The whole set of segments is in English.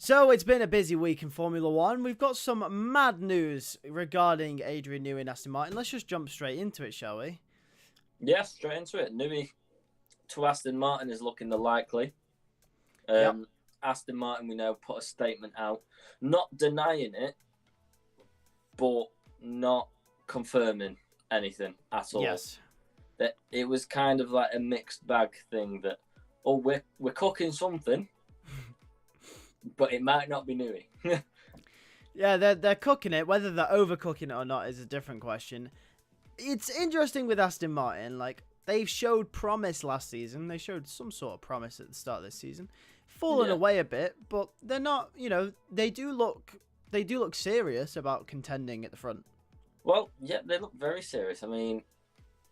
So it's been a busy week in Formula One. We've got some mad news regarding Adrian Newey and Aston Martin. Let's just jump straight into it, shall we? Yeah, straight into it. Newey to Aston Martin is looking the likely. Yep. Aston Martin, we know, put a statement out, not denying it, but not confirming anything at all. Yes. That it was kind of like a mixed bag thing that, we're cooking something, but it might not be Newey. Yeah, they're cooking it. Whether they're overcooking it or not is a different question. It's interesting with Aston Martin. Like, they've showed promise last season. They showed some sort of promise at the start of this season. Fallen away a bit, but they're not. They do look serious about contending at the front. Well, yeah, they look very serious. I mean,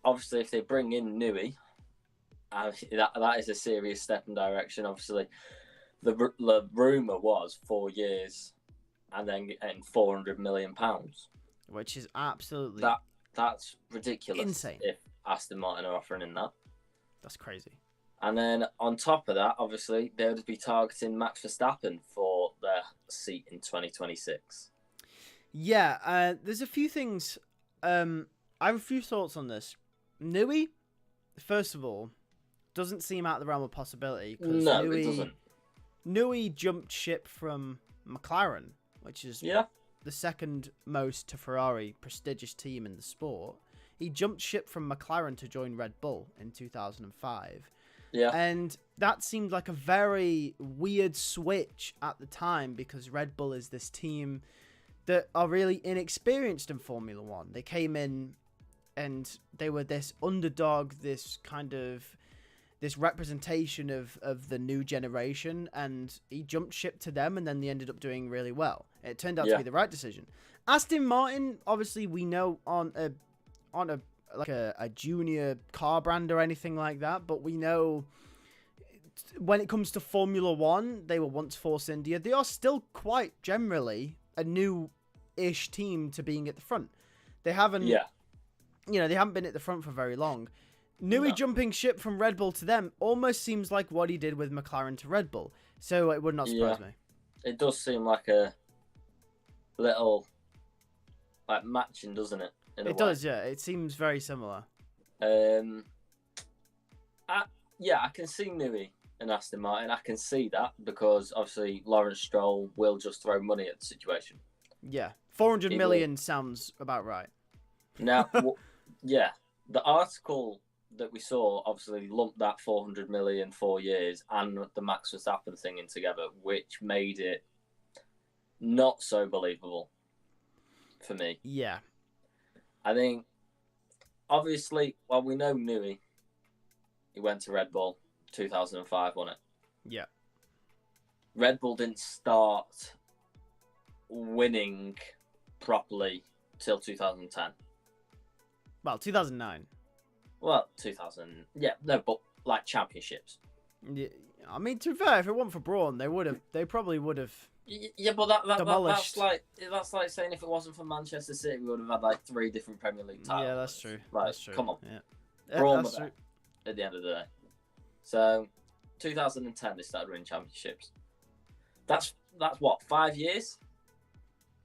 obviously, if they bring in Newey, that is a serious step in direction. Obviously, the rumour was 4 years and then getting £400 million. Which is absolutely... That's ridiculous. Insane. If Aston Martin are offering in that. That's crazy. And then on top of that, obviously, they would be targeting Max Verstappen for their seat in 2026. Yeah, there's a few things. I have a few thoughts on this. Newey, first of all, doesn't seem out of the realm of possibility. No, it doesn't. Newey jumped ship from McLaren, which is the second most to Ferrari prestigious team in the sport. He jumped ship from McLaren to join Red Bull in 2005. Yeah. And that seemed like a very weird switch at the time because Red Bull is this team that are really inexperienced in Formula One. They came in and they were this underdog, this representation of the new generation, and he jumped ship to them, and then they ended up doing really well. It turned out to be the right decision. Aston Martin, obviously, we know aren't a junior car brand or anything like that, but we know when it comes to Formula One, they were once Force India. They are still quite generally a new-ish team to being at the front. They haven't, they haven't been at the front for very long. Newey jumping ship from Red Bull to them almost seems like what he did with McLaren to Red Bull, so it would not surprise me. It does seem like a little matching, doesn't it? It does, yeah. It seems very similar. I can see Newey and Aston Martin. I can see that because obviously Lawrence Stroll will just throw money at the situation. Yeah, 400 million sounds about right. Now, the article that we saw obviously lumped that 400 million 4 years and the Max Verstappen thing in together, which made it not so believable for me. Yeah. I think, obviously, we know Newey. He went to Red Bull 2005, wasn't it? Yeah. Red Bull didn't start winning properly till 2010. Well, 2009. Well, 2000. Yeah, no, but like championships. Yeah, I mean, to be fair, if it weren't for Braun, they probably would have. Yeah, but that's like saying if it wasn't for Manchester City, we would have had like 3 different Premier League titles. Yeah, that's true. Like, that's true. Come on, Braun was there at the end of the day. So, 2010 they started winning championships. That's what, 5 years?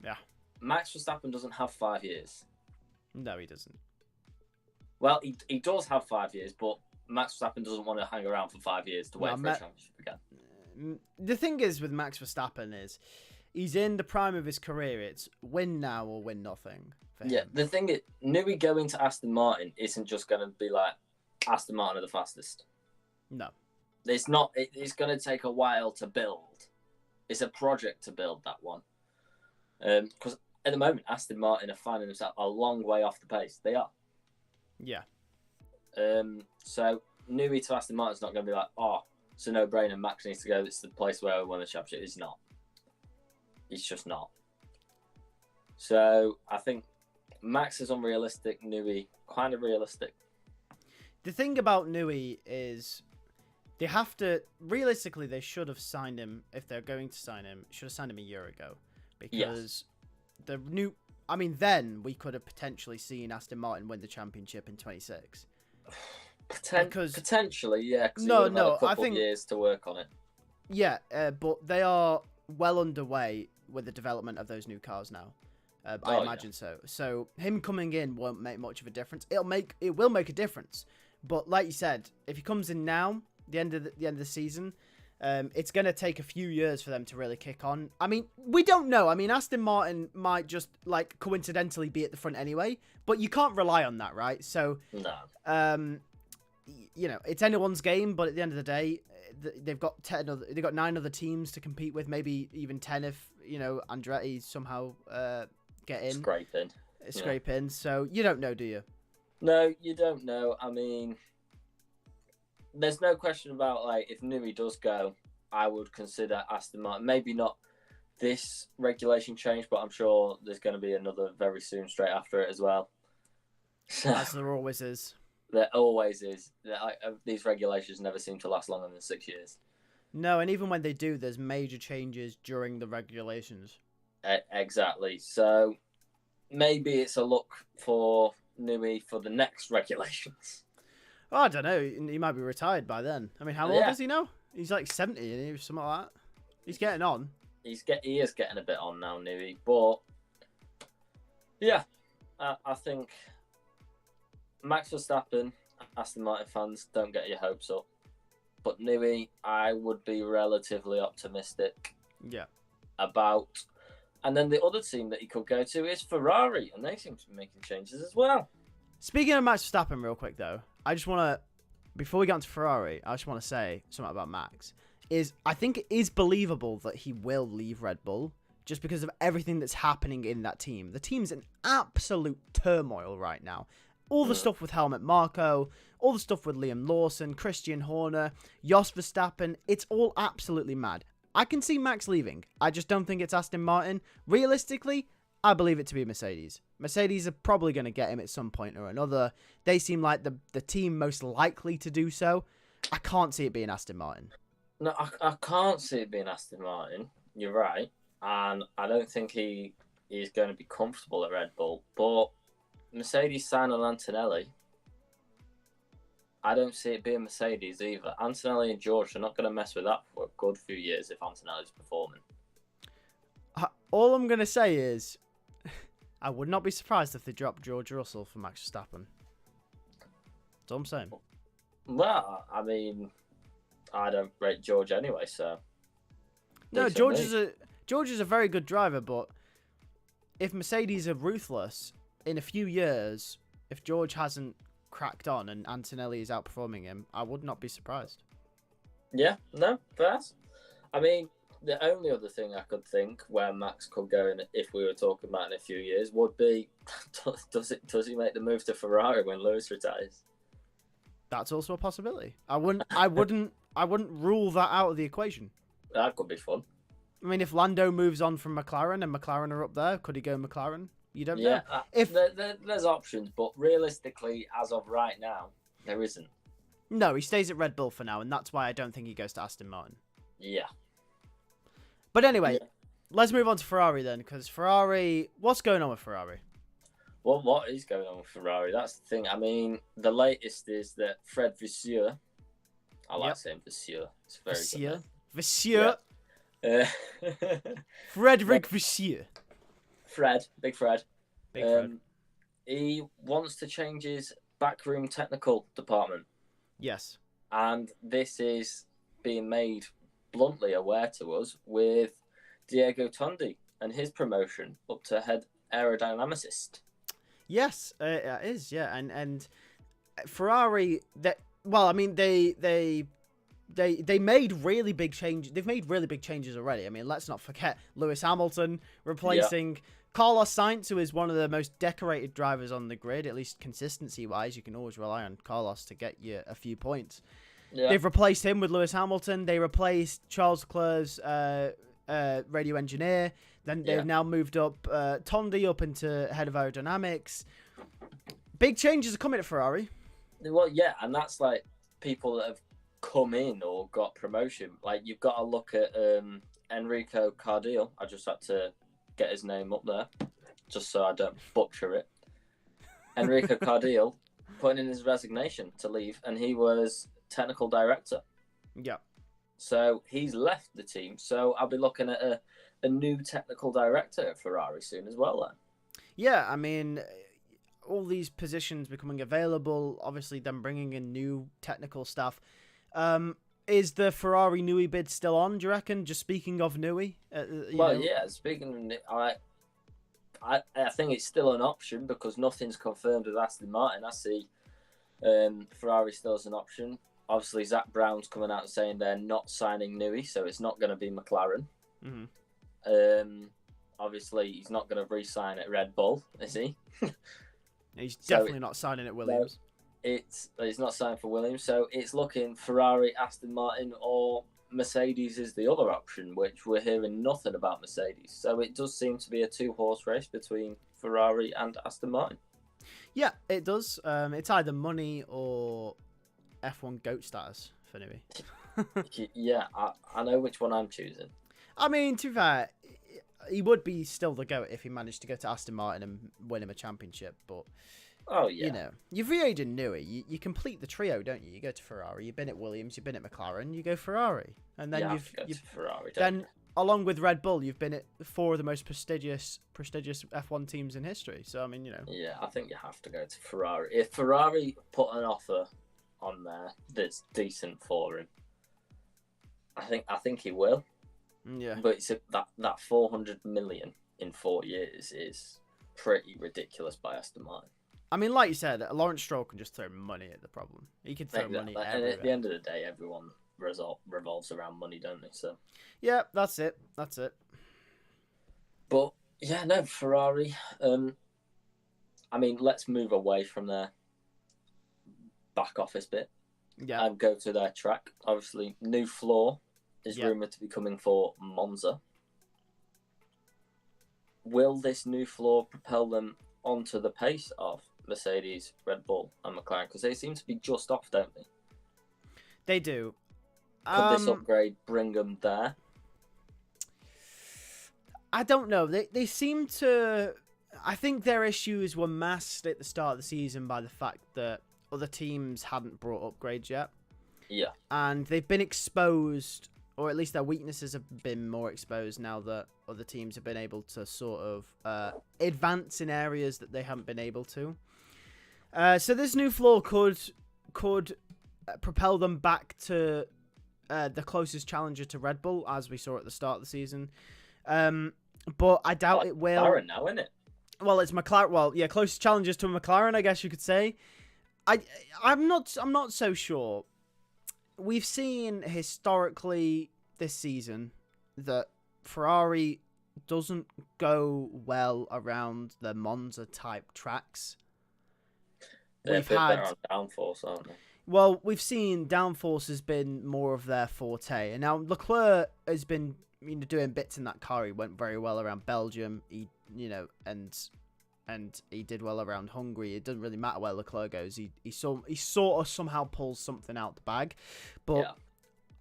Yeah. Max Verstappen doesn't have 5 years. No, he doesn't. Well, he does have 5 years, but Max Verstappen doesn't want to hang around for 5 years to wait for a championship again. The thing is with Max Verstappen is he's in the prime of his career. It's win now or win nothing for him. The thing is, Newey going to Aston Martin isn't just going to be like Aston Martin are the fastest. No. It's not. It's going to take a while to build. It's a project to build that one. Because at the moment, Aston Martin are finding themselves a long way off the pace. They are. Yeah. So Newey to Aston Martin's not going to be like, it's a no-brainer. Max needs to go. It's the place where we won the championship. It's not. It's just not. So I think Max is unrealistic. Newey kind of realistic. The thing about Newey is they have to realistically. They should have signed him if they're going to sign him. Should have signed him a year ago because the new. I mean, then we could have potentially seen Aston Martin win the championship in 26. Potentially, yeah. No, I think years to work on it. Yeah, but they are well underway with the development of those new cars now. I imagine so. So him coming in won't make much of a difference. It will make a difference, but like you said, if he comes in now, the end of the season, it's going to take a few years for them to really kick on. I mean, we don't know. I mean, Aston Martin might just like coincidentally be at the front anyway, but you can't rely on that, right? So, no. You know, it's anyone's game, but at the end of the day, they've got 9 other teams to compete with, maybe even 10 if, you know, Andretti somehow get in. Scrape in. So you don't know, do you? No, you don't know. I mean, there's no question about, like, if Newey does go, I would consider Aston Martin. Maybe not this regulation change, but I'm sure there's going to be another very soon straight after it as well. As there always is. There always is. These regulations never seem to last longer than 6 years. No, and even when they do, there's major changes during the regulations. Exactly. So maybe it's a look for Newey for the next regulations. Oh, I don't know. He might be retired by then. I mean, how old is he now? He's like 70, isn't he? Something like that. He's getting on. He is getting a bit on now, Newey. But yeah, I think Max Verstappen, Aston Martin fans, don't get your hopes up. But Newey, I would be relatively optimistic about. And then the other team that he could go to is Ferrari, and they seem to be making changes as well. Speaking of Max Verstappen real quick, though, I just want to, before we get into Ferrari, I just want to say something about Max. I think it is believable that he will leave Red Bull just because of everything that's happening in that team. The team's in absolute turmoil right now. All the stuff with Helmut Marko, all the stuff with Liam Lawson, Christian Horner, Jos Verstappen, it's all absolutely mad. I can see Max leaving. I just don't think it's Aston Martin. Realistically, I believe it to be Mercedes. Mercedes are probably going to get him at some point or another. They seem like the team most likely to do so. I can't see it being Aston Martin. No, I can't see it being Aston Martin. You're right. And I don't think he is going to be comfortable at Red Bull. But Mercedes sign on Antonelli. I don't see it being Mercedes either. Antonelli and George are not going to mess with that for a good few years if Antonelli's performing. All I'm going to say is I would not be surprised if they dropped George Russell for Max Verstappen. That's all I'm saying. Well, I mean, I don't rate George anyway, so... No, George is a very good driver, but if Mercedes are ruthless, in a few years, if George hasn't cracked on and Antonelli is outperforming him, I would not be surprised. Yeah, no, fast. I mean, the only other thing I could think where Max could go in, if we were talking about in a few years, would be does he make the move to Ferrari when Lewis retires? That's also a possibility. I wouldn't rule that out of the equation. That could be fun. I mean, if Lando moves on from McLaren and McLaren are up there, could he go McLaren? You don't know. There's options, but realistically, as of right now, there isn't. No, he stays at Red Bull for now, and that's why I don't think he goes to Aston Martin. Yeah. But anyway, let's move on to Ferrari then, because Ferrari... What's going on with Ferrari? Well, what is going on with Ferrari? That's the thing. I mean, the latest is that Fred Vasseur... I like saying Vasseur. It's very good. Vasseur. Yeah. Frederick Vasseur. Big Fred. He wants to change his backroom technical department. Yes. And this is being made bluntly aware to us with Diego Tondi and his promotion up to head aerodynamicist. Yes, it is, yeah. And Ferrari, well, I mean, they made really big changes. They've made really big changes already. I mean, let's not forget Lewis Hamilton replacing Carlos Sainz, who is one of the most decorated drivers on the grid, at least consistency-wise. You can always rely on Carlos to get you a few points. Yeah. They've replaced him with Lewis Hamilton. They replaced Charles Leclerc's radio engineer. Then they've now moved up Tondi up into head of aerodynamics. Big changes are coming at Ferrari. Well, yeah, and that's like people that have come in or got promotion. Like, you've got to look at Enrico Cardile. I just had to get his name up there just so I don't butcher it. Enrico Cardile putting in his resignation to leave, and he was technical director. Yeah. So he's left the team. So I'll be looking at a new technical director at Ferrari soon as well then. Yeah, I mean, all these positions becoming available, obviously them bringing in new technical staff. Is the Ferrari Newey bid still on, do you reckon? Just speaking of Newey? Yeah, speaking of, I think it's still an option because nothing's confirmed with Aston Martin. I see Ferrari still as an option. Obviously, Zach Brown's coming out and saying they're not signing Newey, so it's not going to be McLaren. Obviously, he's not going to re-sign at Red Bull, is he? He's definitely not signing at Williams. He's not signed for Williams, so it's looking Ferrari, Aston Martin, or Mercedes is the other option, which we're hearing nothing about Mercedes. So it does seem to be a two-horse race between Ferrari and Aston Martin. Yeah, it does. It's either money or F1 GOAT status for Newey. Yeah, I know which one I'm choosing. I mean, to be fair, he would be still the GOAT if he managed to go to Aston Martin and win him a championship. But, you know, you've re-aged Newey. You complete the trio, don't you? You go to Ferrari. You've been at Williams. You've been at McLaren. You go Ferrari. And then you've Ferrari, then, along with Red Bull, you've been at four of the most prestigious F1 teams in history. So, I mean, you know. Yeah, I think you have to go to Ferrari. If Ferrari put an offer on there that's decent for him, I think he will. Yeah. But it's that 400 million in 4 years is pretty ridiculous by Aston Martin. I mean, like you said, Lawrence Stroll can just throw money at the problem. He can throw money everywhere. And at the end of the day, everyone revolves around money, don't they? So. Yeah, that's it. But yeah, no, Ferrari. I mean, let's move away from their back office bit. Yeah. And go to their track. Obviously, new floor is rumoured to be coming for Monza. Will this new floor propel them onto the pace of Mercedes, Red Bull, and McLaren? Because they seem to be just off, don't they? They do. Could this upgrade bring them there? I don't know. They seem to. I think their issues were masked at the start of the season by the fact that other teams hadn't brought upgrades yet. Yeah. And they've been exposed, or at least their weaknesses have been more exposed now that other teams have been able to sort of advance in areas that they haven't been able to. So this new floor could propel them back to the closest challenger to Red Bull, as we saw at the start of the season. But I doubt it will. McLaren now, isn't it? Well, it's McLaren. Well, yeah, closest challengers to McLaren, I guess you could say. I'm not so sure. We've seen historically this season that Ferrari doesn't go well around the Monza type tracks. They're on downforce, aren't they? Well, we've seen downforce has been more of their forte, and now Leclerc has been doing bits in that car. He went very well around Belgium. And he did well around Hungary. It doesn't really matter where Leclerc goes. He sort of somehow pulls something out the bag. But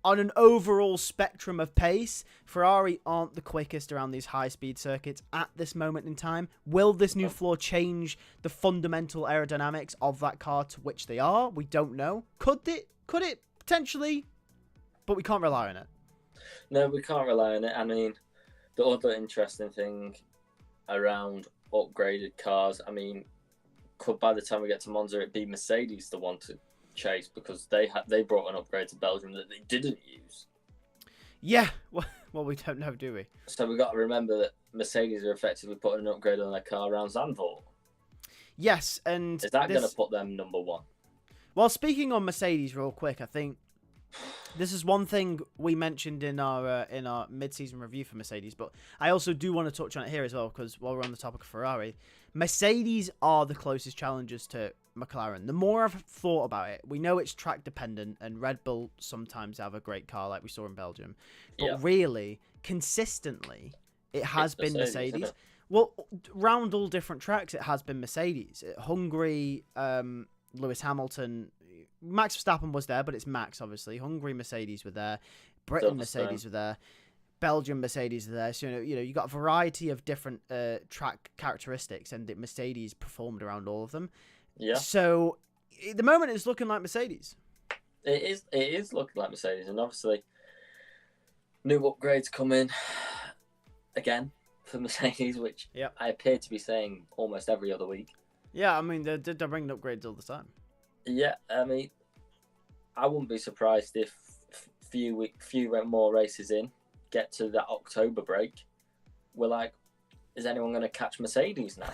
on an overall spectrum of pace, Ferrari aren't the quickest around these high-speed circuits at this moment in time. Will this new floor change the fundamental aerodynamics of that car to which they are? We don't know. Could it? Potentially. But we can't rely on it. No, we can't rely on it. I mean, the other interesting thing around upgraded cars, I mean, could by the time we get to Monza it be Mercedes the one to chase, because they brought an upgrade to Belgium that they didn't use? Yeah, well, we don't know, do we? So we've got to remember that Mercedes are effectively putting an upgrade on their car around Zandvoort. Yes, and is that going to put them number one? Well, speaking on Mercedes real quick, I think this is one thing we mentioned in our mid-season review for Mercedes, but I also do want to touch on it here as well, because while we're on the topic of Ferrari, Mercedes are the closest challengers to McLaren. The more I've thought about it, we know it's track dependent, and Red Bull sometimes have a great car like we saw in Belgium, but really, consistently, it has been Mercedes. Well, round all different tracks, it has been Mercedes. Hungary, Lewis Hamilton, Max Verstappen was there, but it's Max, obviously. Hungary, Mercedes were there. Britain, Mercedes were there. Belgium, Mercedes were there. So, you got a variety of different track characteristics, and Mercedes performed around all of them. Yeah. So, at the moment, it's looking like Mercedes. It is looking like Mercedes, and obviously, New upgrades coming again for Mercedes, which I appear to be saying almost every other week. Yeah, I mean, they're bringing upgrades all the time. Yeah, I mean, I wouldn't be surprised if few more races in, get to that October break, we're like, is anyone going to catch Mercedes now?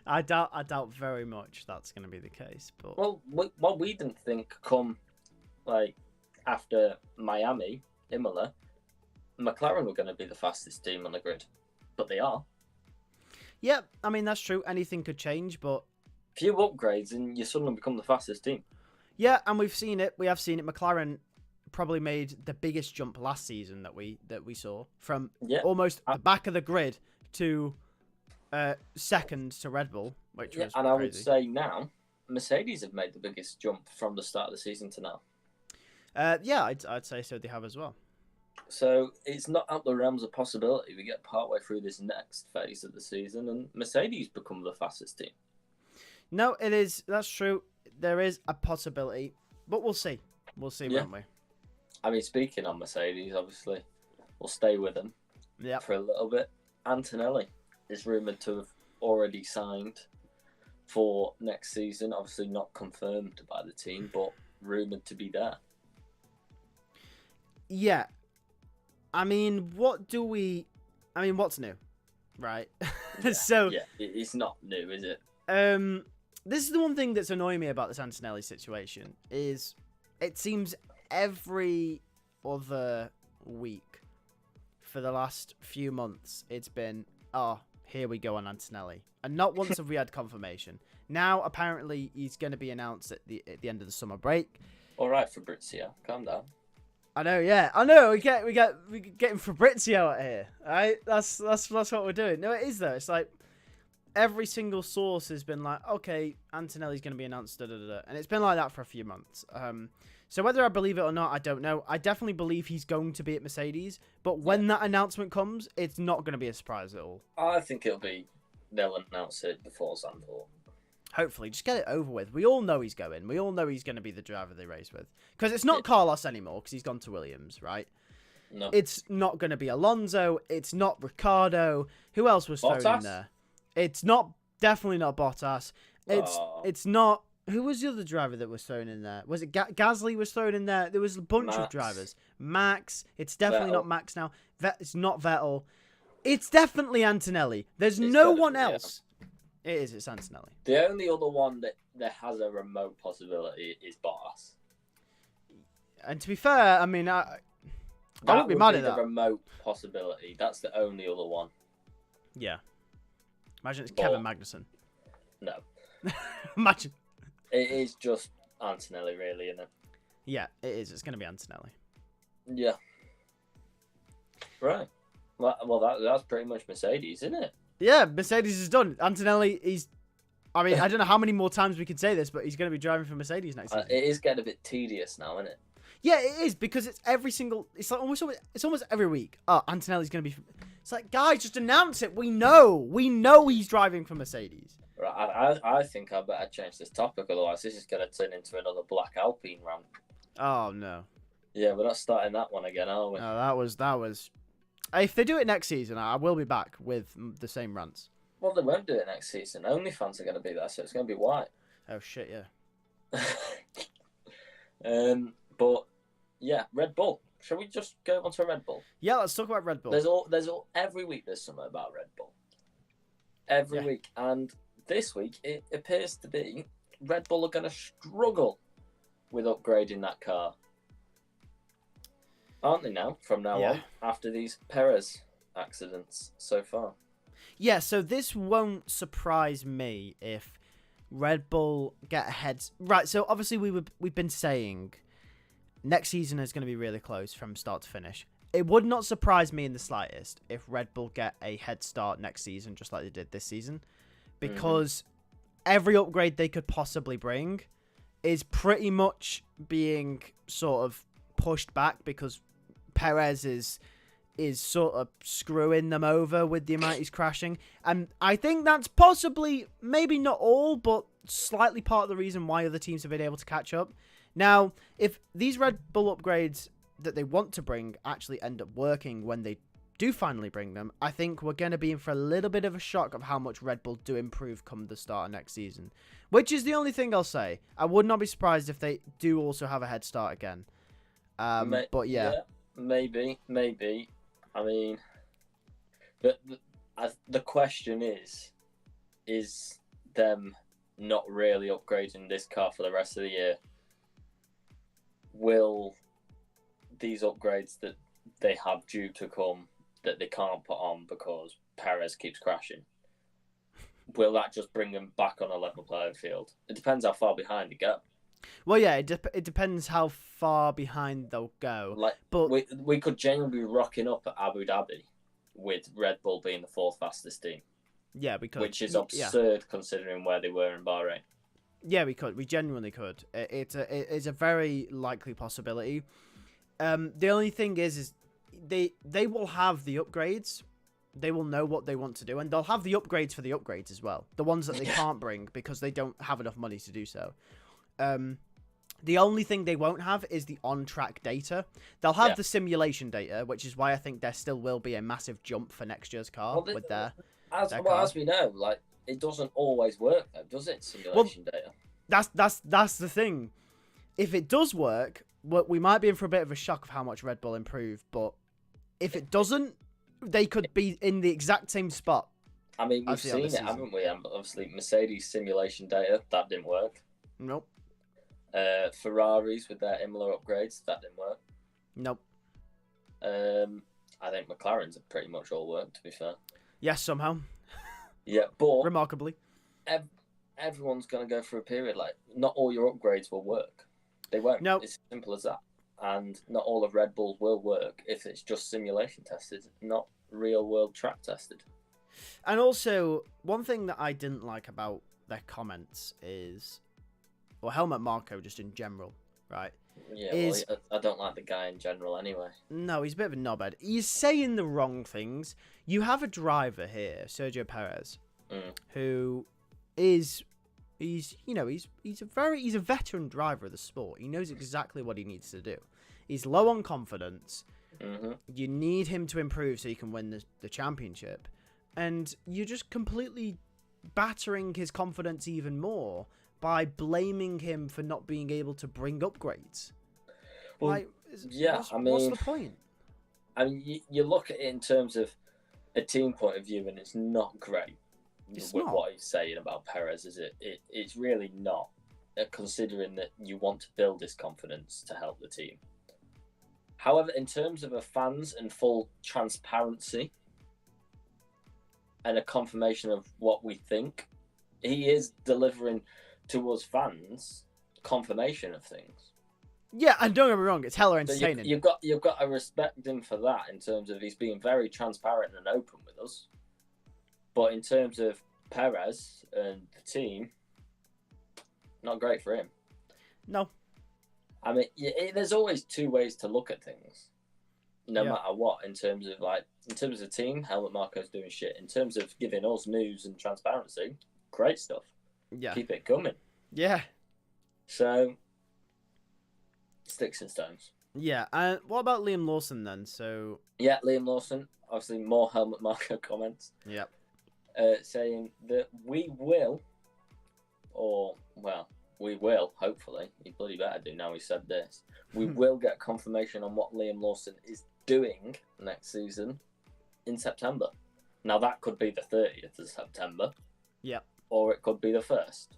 I doubt very much that's going to be the case. But what we didn't think come like after Miami, Imola, McLaren were going to be the fastest team on the grid, but they are. Yeah, I mean that's true. Anything could change, but few upgrades and you suddenly become the fastest team. Yeah, and we've seen it. We have seen it. McLaren probably made the biggest jump last season that we saw from almost the back of the grid to second to Red Bull, which was and crazy. I would say now Mercedes have made the biggest jump from the start of the season to now. Yeah, I'd say so. They have as well. So it's not out the realms of possibility. We get partway through this next phase of the season, and Mercedes become the fastest team. No, it is. That's true. There is a possibility, but we'll see. We'll see, won't we? I mean, speaking on Mercedes, obviously, we'll stay with them for a little bit. Antonelli is rumoured to have already signed for next season. Obviously not confirmed by the team, but rumoured to be there. Yeah. I mean, what's new? Right? So... Yeah, it's not new, is it? This is the one thing that's annoying me about this Antonelli situation, is it seems every other week for the last few months, it's been, here we go on Antonelli. And not once have we had confirmation. Now, apparently, he's going to be announced at the end of the summer break. All right, Fabrizio, calm down. I know, yeah. I know, we getting Fabrizio out here. Right? That's what we're doing. No, it is, though. It's like, every single source has been like, okay, Antonelli's going to be announced, and it's been like that for a few months. So whether I believe it or not, I don't know. I definitely believe he's going to be at Mercedes, but when that announcement comes, it's not going to be a surprise at all. I think they'll announce it before Zandvoort. Hopefully, just get it over with. We all know he's going. We all know he's going to be the driver they race with. Because it's not Carlos anymore, because he's gone to Williams, right? No. It's not going to be Alonso. It's not Ricciardo. Who else was thrown in there? It's definitely not Bottas. It's not... Who was the other driver that was thrown in there? Was it Gasly was thrown in there? There was a bunch of drivers. Max. It's definitely not Max now. It's not Vettel. It's definitely Antonelli. There's no one else. It is. It's Antonelli. The only other one that has a remote possibility is Bottas. And to be fair, I mean, I wouldn't be mad at that. The remote possibility. That's the only other one. Yeah. Imagine it's Kevin Magnussen. No. Imagine. It is just Antonelli, really, isn't it? Yeah, it is. It's going to be Antonelli. Yeah. Right. Well, that's pretty much Mercedes, isn't it? Yeah, Mercedes is done. Antonelli, I mean, I don't know how many more times we could say this, but he's going to be driving for Mercedes next season. It is getting a bit tedious now, isn't it? Yeah, it is, because it's every single... It's like almost every week. Oh, Antonelli's going to be... It's like, guys, just announce it. We know he's driving for Mercedes. Right, I think I better change this topic, otherwise this is going to turn into another Black Alpine rant. Oh, no. Yeah, we're not starting that one again, are we? No, that was... If they do it next season, I will be back with the same rants. Well, they won't do it next season. OnlyFans are going to be there, so it's going to be white. Oh, shit, yeah. But, yeah, Red Bull. Shall we just go on to Red Bull? Yeah, let's talk about Red Bull. Every week there's something about Red Bull. Every week. And this week, it appears to be Red Bull are going to struggle with upgrading that car. Aren't they now, from now on, after these Perez accidents so far? Yeah, so this won't surprise me if Red Bull get ahead. Right, so obviously we've been saying next season is going to be really close from start to finish. It would not surprise me in the slightest if Red Bull get a head start next season, just like they did this season, because every upgrade they could possibly bring is pretty much being sort of pushed back because Perez is sort of screwing them over with the amount he's crashing. And I think that's possibly, maybe not all, but slightly part of the reason why other teams have been able to catch up. Now, if these Red Bull upgrades that they want to bring actually end up working when they do finally bring them, I think we're going to be in for a little bit of a shock of how much Red Bull do improve come the start of next season. Which is the only thing I'll say. I would not be surprised if they do also have a head start again. But yeah. Maybe. I mean, the question is them not really upgrading this car for the rest of the year, will these upgrades that they have due to come that they can't put on because Perez keeps crashing, will that just bring them back on a level playing field? It depends how far behind they go. Well, yeah, it depends how far behind they'll go. Like, but we could genuinely be rocking up at Abu Dhabi with Red Bull being the fourth fastest team. Yeah, we could. Which is absurd considering where they were in Bahrain. Yeah, we could. We genuinely could. It's a very likely possibility. The only thing is they will have the upgrades. They will know what they want to do, and they'll have the upgrades for the upgrades as well. The ones that they can't bring because they don't have enough money to do so. The only thing they won't have is the on-track data. They'll have the simulation data, which is why I think there still will be a massive jump for next year's car with their car. As we know, like, it doesn't always work, though, does it? Simulation data. That's the thing. If it does work, we might be in for a bit of a shock of how much Red Bull improved. But if it doesn't, they could be in the exact same spot. I mean, we've seen it, haven't we? Obviously, Mercedes simulation data, that didn't work. Nope. Ferraris with their Imola upgrades, that didn't work. Nope. I think McLaren's have pretty much all worked, to be fair. Yes, somehow. Yeah, but remarkably, everyone's going to go through a period like not all your upgrades will work. They won't. Nope. It's simple as that. And not all of Red Bulls will work if it's just simulation tested, not real world track tested. And also, one thing that I didn't like about their comments is, well, Helmut Marko just in general, right? Yeah, I don't like the guy in general anyway. No, he's a bit of a knobhead. He's saying the wrong things. You have a driver here, Sergio Perez, who is, he's a veteran driver of the sport. He knows exactly what he needs to do. He's low on confidence. Mm-hmm. You need him to improve so you can win the championship. And you're just completely battering his confidence even more by blaming him for not being able to bring upgrades. Well, what's the point? I mean, you look at it in terms of a team point of view, and it's not great. What he's saying about Perez, is it? It's really not, considering that you want to build this confidence to help the team. However, in terms of a fans and full transparency and a confirmation of what we think, he is delivering to us fans confirmation of things. Yeah, and don't get me wrong, it's hella entertaining. So you've got to respect him for that in terms of he's being very transparent and open with us. But in terms of Perez and the team, not great for him. No. I mean, there's always two ways to look at things, no matter what. In terms of the team, Helmut Marko's doing shit. In terms of giving us news and transparency, great stuff. Yeah. Keep it coming. Yeah. So, sticks and stones. Yeah. What about Liam Lawson then? So. Yeah, Liam Lawson. Obviously, more Helmut Marko comments. Yeah. Saying that we will, hopefully. He bloody better do now he said this. We will get confirmation on what Liam Lawson is doing next season in September. Now, that could be the 30th of September. Yeah. Or it could be the 1st.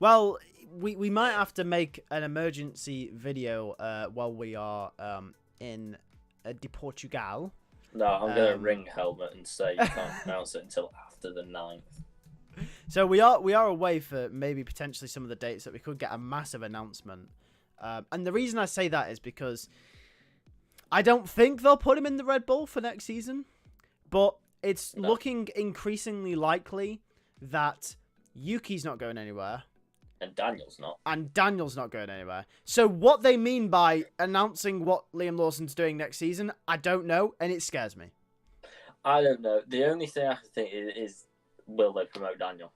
Well, we might have to make an emergency video while we are in de Portugal. No, I'm going to ring Helmut and say you can't announce it until after the 9th. So we are away for maybe potentially some of the dates that we could get a massive announcement. And the reason I say that is because I don't think they'll put him in the Red Bull for next season. But it's looking increasingly likely that Yuki's not going anywhere. And Daniel's not going anywhere. So what they mean by announcing what Liam Lawson's doing next season, I don't know, and it scares me. I don't know. The only thing I can think is will they promote Daniel?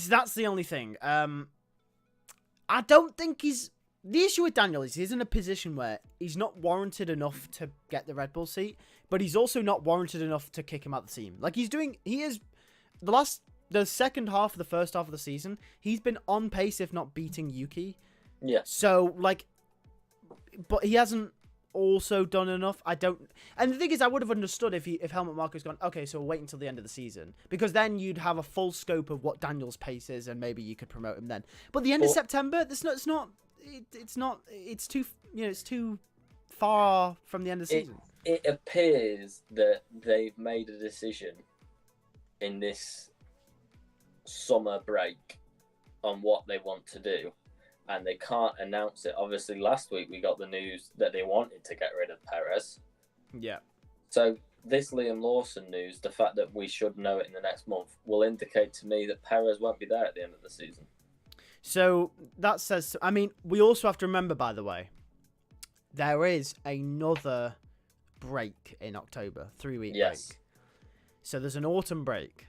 That's the only thing. I don't think he's The issue with Daniel is he's in a position where he's not warranted enough to get the Red Bull seat, but he's also not warranted enough to kick him out of the team. Like, the second half of the first half of the season, he's been on pace, if not beating Yuki. Yeah. So, like, but he hasn't also done enough. And the thing is, I would have understood if Helmut Marko's gone, okay, so we'll wait until the end of the season, because then you'd have a full scope of what Daniel's pace is, and maybe you could promote him then. But the end of September, it's too far from the end of the season. It appears that they've made a decision in this summer break on what they want to do, and they can't announce it. Obviously, last week we got the news that they wanted to get rid of Perez. Yeah. So this Liam Lawson news, the fact that we should know it in the next month, will indicate to me that Perez won't be there at the end of the season. So that says, I mean, we also have to remember, by the way, there is another break in October, 3-week break. So there's an autumn break.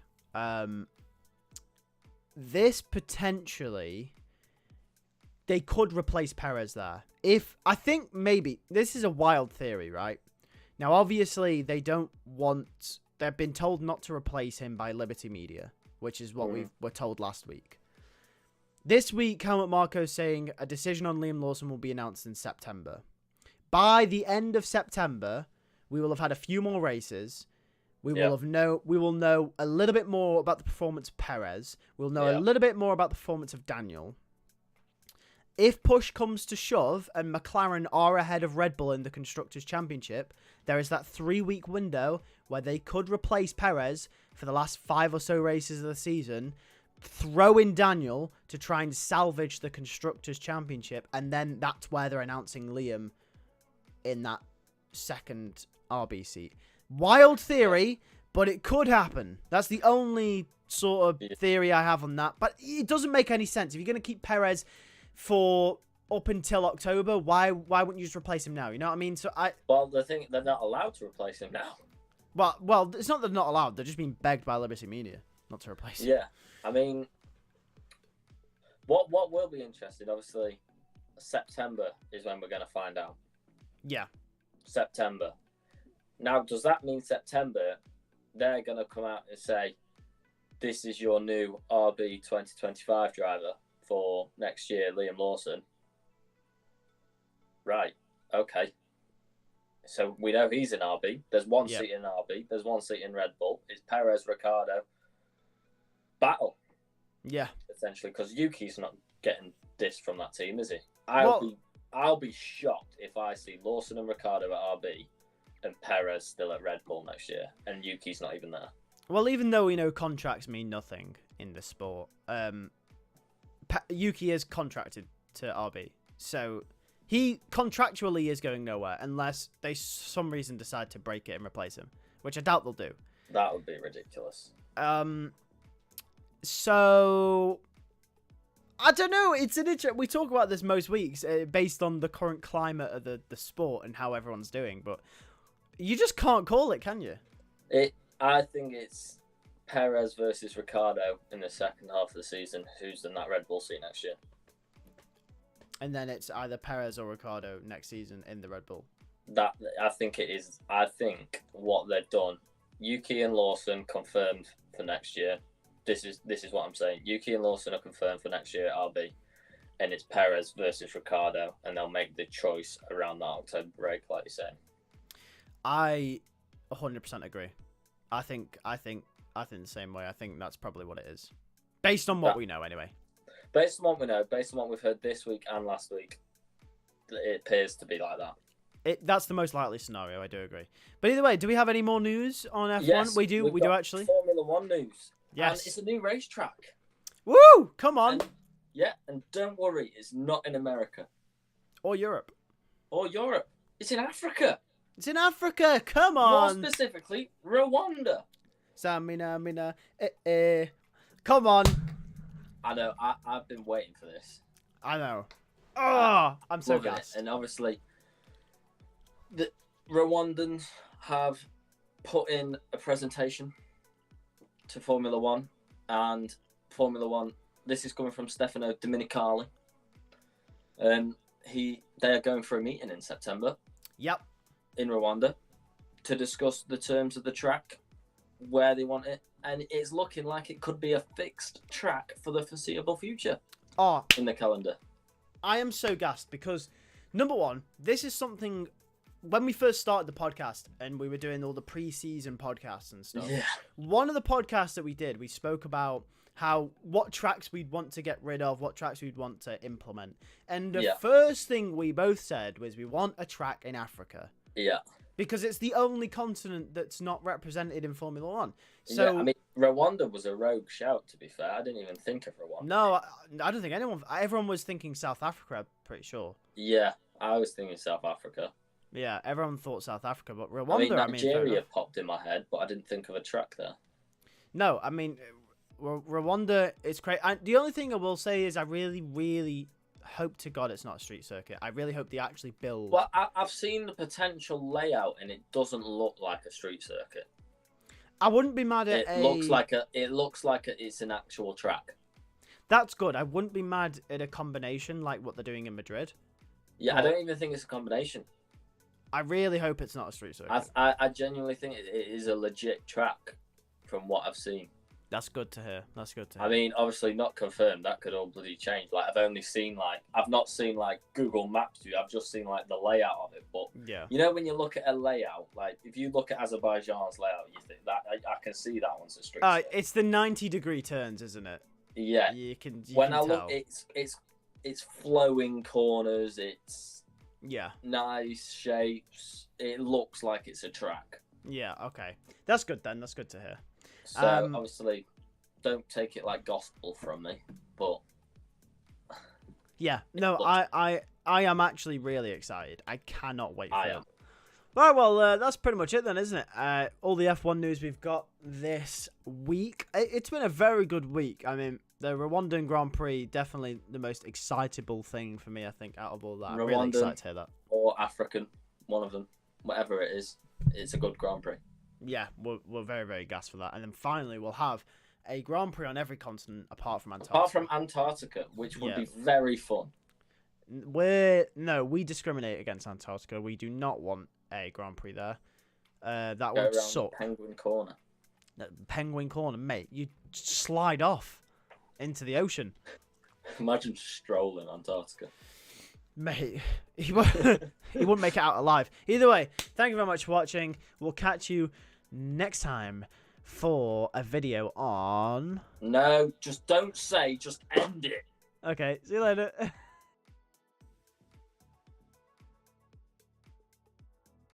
This potentially, they could replace Perez there. I think maybe, this is a wild theory, right? Now, obviously, they've been told not to replace him by Liberty Media, which is what we were told last week. This week, Helmut Marko is saying a decision on Liam Lawson will be announced in September. By the end of September, we will have had a few more races. We will know a little bit more about the performance of Perez. We'll know a little bit more about the performance of Daniel. If push comes to shove and McLaren are ahead of Red Bull in the Constructors' Championship, there is that 3-week window where they could replace Perez for the last 5 or so races of the season, throw in Daniel to try and salvage the Constructors' Championship, and then that's where they're announcing Liam in that second RB seat. Wild theory, but it could happen. That's the only sort of theory I have on that. But it doesn't make any sense. If you're going to keep Perez for up until October, why wouldn't you just replace him now? You know what I mean? Well, the thing, they're not allowed to replace him now. Well, it's not that they're not allowed. They're just being begged by Liberty Media not to replace him. Yeah, I mean, what will be interesting, obviously, September is when we're going to find out. Yeah. September. Now, does that mean September they're going to come out and say, this is your new RB 2025 driver for next year, Liam Lawson? Right. Okay. So we know he's in RB. There's one seat in RB. There's one seat in Red Bull. It's Perez, Ricciardo. Battle. Yeah. Essentially, because Yuki's not getting dissed from that team, is he? I'll be shocked if I see Lawson and Ricciardo at RB and Perez still at Red Bull next year, and Yuki's not even there. Well, even though we know contracts mean nothing in this sport, Yuki is contracted to RB, so he contractually is going nowhere unless they some reason decide to break it and replace him, which I doubt they'll do. That would be ridiculous. So I don't know. It's an we talk about this most weeks based on the current climate of the sport and how everyone's doing, but you just can't call it, can you? I think it's Perez versus Ricciardo in the second half of the season. Who's in that Red Bull seat next year? And then it's either Perez or Ricciardo next season in the Red Bull. I think it is. I think what they've done, Yuki and Lawson confirmed for next year. This is what I'm saying. Yuki and Lawson are confirmed for next year at RB, and it's Perez versus Ricciardo, and they'll make the choice around that October break, like you're saying. I 100% agree. I think the same way. I think that's probably what it is, based on what we know, anyway. Based on what we know, based on what we've heard this week and last week, it appears to be like that. That's the most likely scenario. I do agree. But either way, do we have any more news on F1? Yes, we do actually. Formula One news. Yes, and it's a new racetrack. Woo! Come on. And don't worry, it's not in America or Europe. It's in Africa. It's in Africa. Come on. More specifically, Rwanda. Samina, Come on. I know. I've been waiting for this. I know. Oh, I'm so gassed. And obviously, the Rwandans have put in a presentation to Formula One, and Formula One. This is coming from Stefano Domenicali. they are going for a meeting in September. Yep. In Rwanda to discuss the terms of the track, where they want it, and it's looking like it could be a fixed track for the foreseeable future. Oh, in the calendar. I am so gassed because, number one, this is something. When we first started the podcast and we were doing all the pre-season podcasts and stuff, one of the podcasts that we did, we spoke about what tracks we'd want to get rid of, what tracks we'd want to implement. And the first thing we both said was we want a track in Africa. Yeah. Because it's the only continent that's not represented in Formula One. So, yeah, I mean, Rwanda was a rogue shout, to be fair. I didn't even think of Rwanda. No, I don't think everyone was thinking South Africa, I'm pretty sure. Yeah, I was thinking South Africa. Yeah, everyone thought South Africa, but Rwanda, Nigeria popped in my head, but I didn't think of a track there. No, I mean, Rwanda is great. The only thing I will say is I really, really hope to God it's not a street circuit. I really hope they actually build. Well, I've seen the potential layout, and it doesn't look like a street circuit. I wouldn't be mad at It looks like it's an actual track. That's good. I wouldn't be mad at a combination like what they're doing in Madrid. Yeah, I don't even think it's a combination. I really hope it's not a street circuit. I genuinely think it is a legit track from what I've seen. That's good to hear. I mean, obviously not confirmed. That could all bloody change. Like, I've not seen like Google Maps view. I've just seen like the layout of it. But yeah, you know, when you look at a layout, like if you look at Azerbaijan's layout, you think that I can see that one's a street circuit. It's the 90-degree turns, isn't it? Yeah. You can look, it's flowing corners. It's nice shapes. It looks like it's a track. Yeah, okay. That's good then. That's good to hear. So, obviously, don't take it like gospel from me, but... Yeah, no, I am actually really excited. I cannot wait for it. Right, well, that's pretty much it then, isn't it? All the F1 news we've got this week. It's been a very good week. I mean, the Rwandan Grand Prix, definitely the most excitable thing for me, I think, out of all that. I'm really excited to hear that. Or African, one of them. Whatever it is, it's a good Grand Prix. Yeah, we're very, very gassed for that. And then finally, we'll have a Grand Prix on every continent apart from Antarctica. Apart from Antarctica, which would be very fun. We discriminate against Antarctica. We do not want a Grand Prix there. That would suck. Penguin Corner. Penguin Corner, mate. You slide off into the ocean. Imagine strolling Antarctica. Mate, he wouldn't make it out alive. Either way, thank you very much for watching. We'll catch you next time for a video on... No, just don't say, just end it. Okay, see you later.